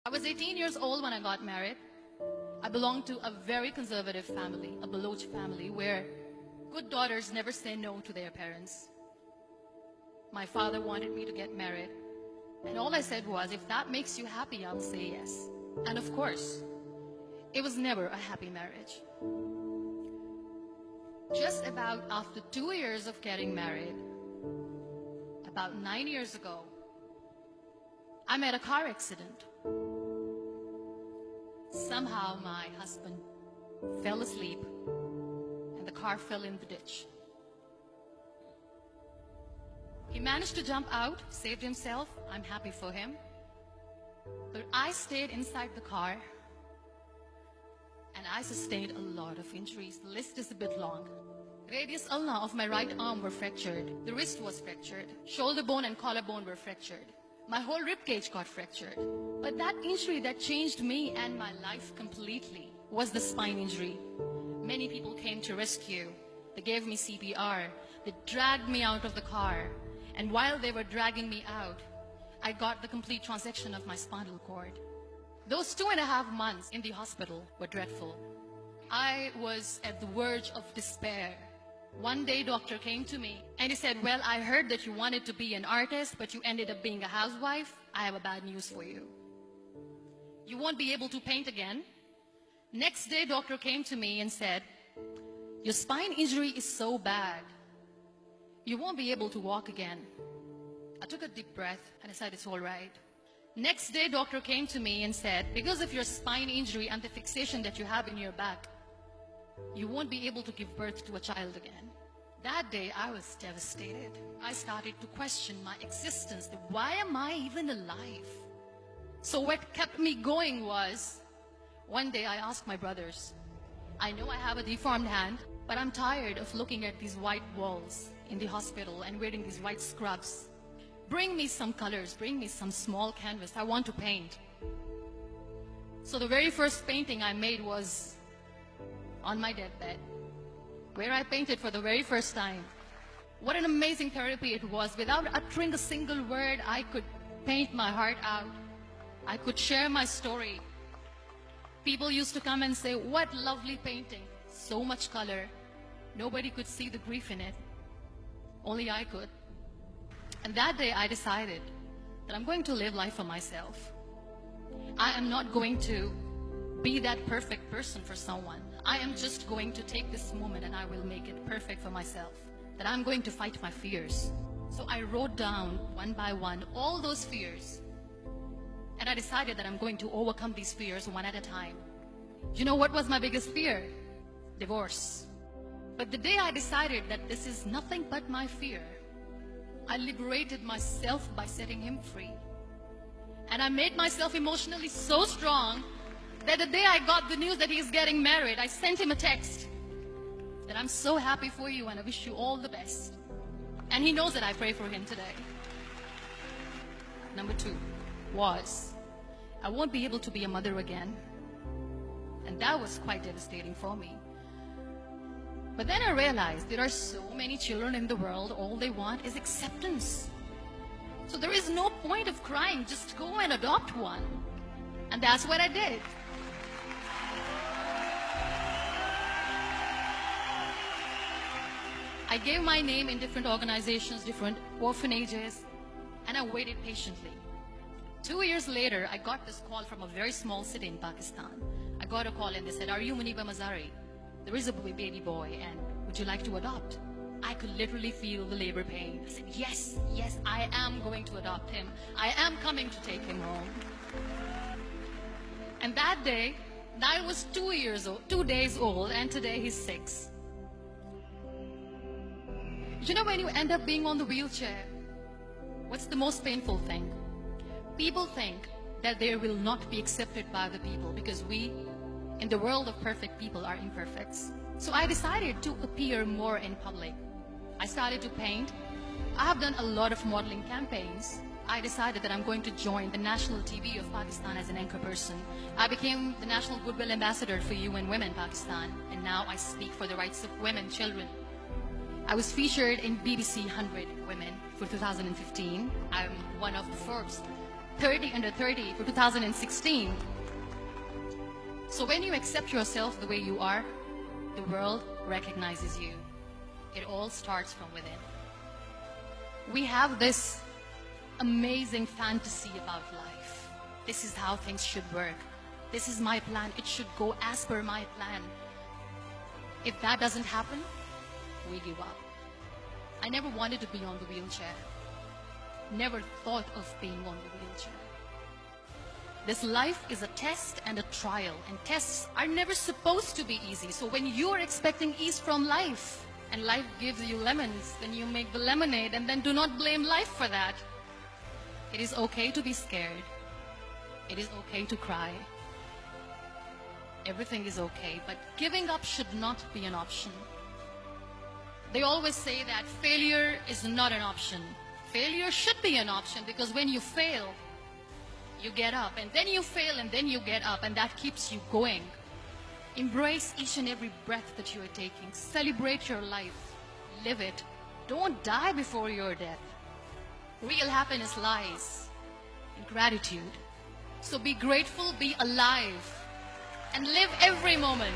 I was 18 years old when I got married. I belonged to a very conservative family, a Baloch family, where good daughters never say no to their parents. My father wanted me to get married, and all I said was, if that makes you happy, I'll say yes. And of course, it was never a happy marriage. Just about after 2 years of getting married, about 9 years ago, I met a car accident. Somehow my husband fell asleep and the car fell in the ditch. He managed to jump out, saved himself. I'm happy for him. But I stayed inside the car and I sustained a lot of injuries. The list is a bit long. Radius ulna of my right arm were fractured. The wrist was fractured. Shoulder bone and collarbone were fractured. My whole rib cage got fractured. But that injury that changed me and my life completely was the spine injury. Many people came to rescue. They gave me CPR. They dragged me out of the car. And while they were dragging me out, I got the complete transection of my spinal cord. Those 2.5 months in the hospital were dreadful. I was at the verge of despair. One day, doctor came to me and he said, well, I heard that you wanted to be an artist, but you ended up being a housewife. I have a bad news for you. You won't be able to paint again. Next day, doctor came to me and said, your spine injury is so bad, you won't be able to walk again. I took a deep breath and I said, it's all right. Next day, doctor came to me and said, because of your spine injury and the fixation that you have in your back, you won't be able to give birth to a child again. That day, I was devastated. I started to question my existence. Why am I even alive? So what kept me going was, one day I asked my brothers, I know I have a deformed hand, but I'm tired of looking at these white walls in the hospital and wearing these white scrubs. Bring me some colors, bring me some small canvas. I want to paint. So the very first painting I made was on my deathbed, where I painted for the very first time. What an amazing therapy it was. Without uttering a single word, I could paint my heart out. I could share my story. People used to come and say, what lovely painting. So much color. Nobody could see the grief in it. Only I could. And that day I decided that I'm going to live life for myself. I am not going to be that perfect person for someone. I am just going to take this moment and I will make it perfect for myself. That I'm going to fight my fears. So I wrote down one by one all those fears. And I decided that I'm going to overcome these fears one at a time. You know what was my biggest fear? Divorce. But the day I decided that this is nothing but my fear, I liberated myself by setting him free. And I made myself emotionally so strong that the day I got the news that he's getting married, I sent him a text that I'm so happy for you and I wish you all the best. And he knows that I pray for him today. Number 2 was, I won't be able to be a mother again. And that was quite devastating for me. But then I realized there are so many children in the world, all they want is acceptance. So there is no point of crying, just go and adopt one. And that's what I did. I gave my name in different organizations, different orphanages, and I waited patiently. 2 years later, I got this call from a very small city in Pakistan. I got a call and they said, are you Muniba Mazari? There is a baby boy and would you like to adopt? I could literally feel the labor pain. I said, yes, yes, I am going to adopt him. I am coming to take him home. And that day, Niall was 2 days old, and today he's 6. You know, when you end up being on the wheelchair, what's the most painful thing? People think that they will not be accepted by the people because we, in the world of perfect people, are imperfects. So I decided to appear more in public. I started to paint. I have done a lot of modeling campaigns. I decided that I'm going to join the national TV of Pakistan as an anchor person. I became the National Goodwill Ambassador for UN Women Pakistan, and now I speak for the rights of women, children. I was featured in BBC 100 Women for 2015. I'm one of the Forbes 30 under 30 for 2016. So when you accept yourself the way you are, the world recognizes you. It all starts from within. We have this amazing fantasy about life. This is how things should work. This is my plan. It should go as per my plan. If that doesn't happen, we give up. I never wanted to be on the wheelchair. Never thought of being on the wheelchair. This life is a test and a trial, and tests are never supposed to be easy. So when you're expecting ease from life, and life gives you lemons, then you make the lemonade, and then do not blame life for that. It is okay to be scared. It is okay to cry. Everything is okay, but giving up should not be an option. They always say that failure is not an option. Failure should be an option, because when you fail, you get up, and then you fail, and then you get up, and that keeps you going. Embrace each and every breath that you are taking. Celebrate your life. Live it. Don't die before your death. Real happiness lies in gratitude. So be grateful, be alive, and live every moment.